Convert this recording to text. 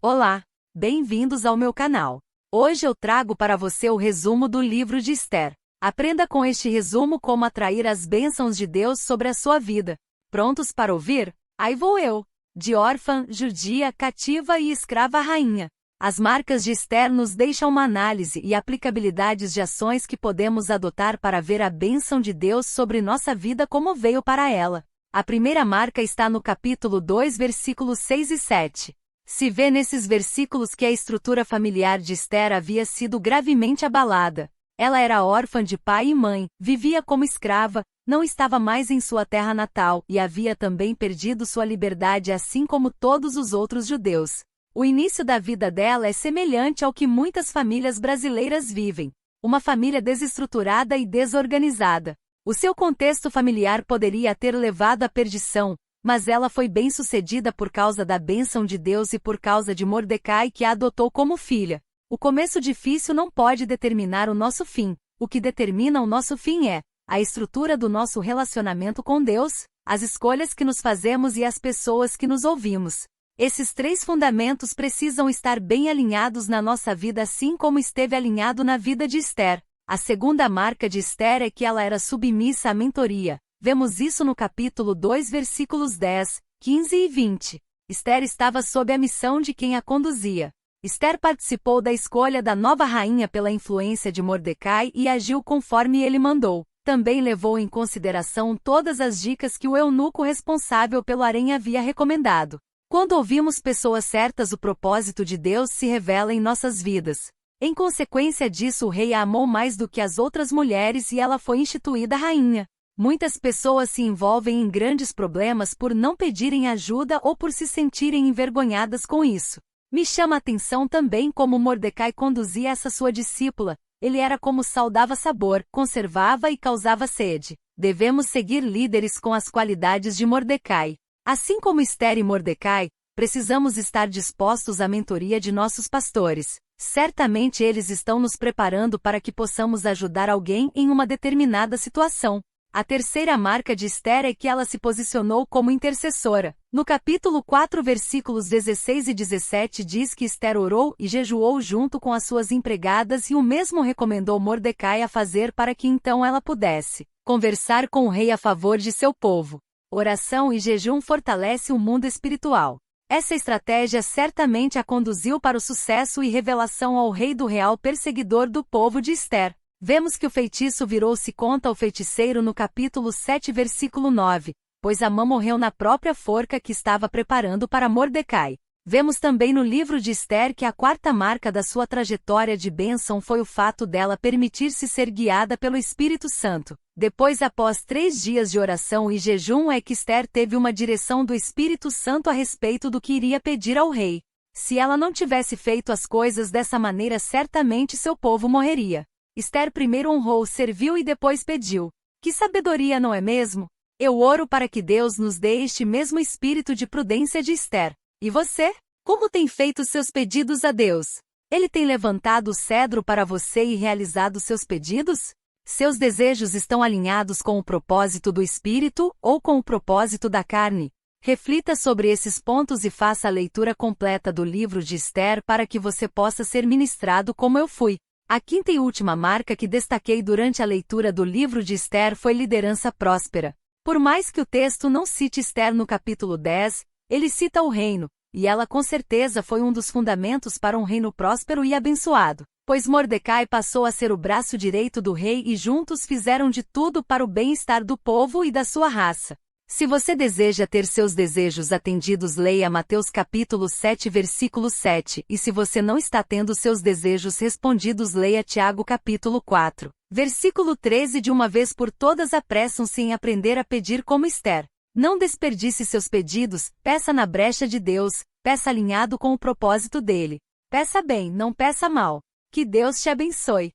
Olá, bem-vindos ao meu canal. Hoje eu trago para você o resumo do livro de Esther. Aprenda com este resumo como atrair as bênçãos de Deus sobre a sua vida. Prontos para ouvir? Aí vou eu. De órfã, judia, cativa e escrava rainha. As marcas de Esther nos deixam uma análise e aplicabilidades de ações que podemos adotar para ver a bênção de Deus sobre nossa vida como veio para ela. A primeira marca está no capítulo 2, versículos 6 e 7. Se vê nesses versículos que a estrutura familiar de Esther havia sido gravemente abalada. Ela era órfã de pai e mãe, vivia como escrava, não estava mais em sua terra natal e havia também perdido sua liberdade assim como todos os outros judeus. O início da vida dela é semelhante ao que muitas famílias brasileiras vivem. Uma família desestruturada e desorganizada. O seu contexto familiar poderia ter levado à perdição, mas ela foi bem-sucedida por causa da bênção de Deus e por causa de Mordecai que a adotou como filha. O começo difícil não pode determinar o nosso fim. O que determina o nosso fim é a estrutura do nosso relacionamento com Deus, as escolhas que nos fazemos e as pessoas que nos ouvimos. Esses três fundamentos precisam estar bem alinhados na nossa vida assim como esteve alinhado na vida de Esther. A segunda marca de Esther é que ela era submissa à mentoria. Vemos isso no capítulo 2, versículos 10, 15 e 20. Esther estava sob a missão de quem a conduzia. Esther participou da escolha da nova rainha pela influência de Mordecai e agiu conforme ele mandou. Também levou em consideração todas as dicas que o eunuco responsável pelo harém havia recomendado. Quando ouvimos pessoas certas, o propósito de Deus se revela em nossas vidas. Em consequência disso, o rei a amou mais do que as outras mulheres e ela foi instituída rainha. Muitas pessoas se envolvem em grandes problemas por não pedirem ajuda ou por se sentirem envergonhadas com isso. Me chama a atenção também como Mordecai conduzia essa sua discípula. Ele era como sal, dava sabor, conservava e causava sede. Devemos seguir líderes com as qualidades de Mordecai. Assim como Esther e Mordecai, precisamos estar dispostos à mentoria de nossos pastores. Certamente eles estão nos preparando para que possamos ajudar alguém em uma determinada situação. A terceira marca de Esther é que ela se posicionou como intercessora. No capítulo 4, versículos 16 e 17 diz que Esther orou e jejuou junto com as suas empregadas e o mesmo recomendou Mordecai a fazer para que então ela pudesse conversar com o rei a favor de seu povo. Oração e jejum fortalece o mundo espiritual. Essa estratégia certamente a conduziu para o sucesso e revelação ao rei do real perseguidor do povo de Esther. Vemos que o feitiço virou-se contra o feiticeiro no capítulo 7, versículo 9, pois Amã morreu na própria forca que estava preparando para Mordecai. Vemos também no livro de Esther que a quarta marca da sua trajetória de bênção foi o fato dela permitir-se ser guiada pelo Espírito Santo. Depois, após 3 dias de oração e jejum, é que Esther teve uma direção do Espírito Santo a respeito do que iria pedir ao rei. Se ela não tivesse feito as coisas dessa maneira, certamente seu povo morreria. Esther primeiro honrou, serviu e depois pediu. Que sabedoria, não é mesmo? Eu oro para que Deus nos dê este mesmo espírito de prudência de Esther. E você? Como tem feito seus pedidos a Deus? Ele tem levantado o cedro para você e realizado seus pedidos? Seus desejos estão alinhados com o propósito do Espírito ou com o propósito da carne? Reflita sobre esses pontos e faça a leitura completa do livro de Esther para que você possa ser ministrado como eu fui. A quinta e última marca que destaquei durante a leitura do livro de Esther foi liderança próspera. Por mais que o texto não cite Esther no capítulo 10, ele cita o reino, e ela com certeza foi um dos fundamentos para um reino próspero e abençoado, pois Mordecai passou a ser o braço direito do rei e juntos fizeram de tudo para o bem-estar do povo e da sua raça. Se você deseja ter seus desejos atendidos, leia Mateus capítulo 7, versículo 7, e se você não está tendo seus desejos respondidos, leia Tiago capítulo 4, versículo 13. De uma vez por todas, apressam-se em aprender a pedir como Esther. Não desperdice seus pedidos, peça na brecha de Deus, peça alinhado com o propósito dele. Peça bem, não peça mal. Que Deus te abençoe.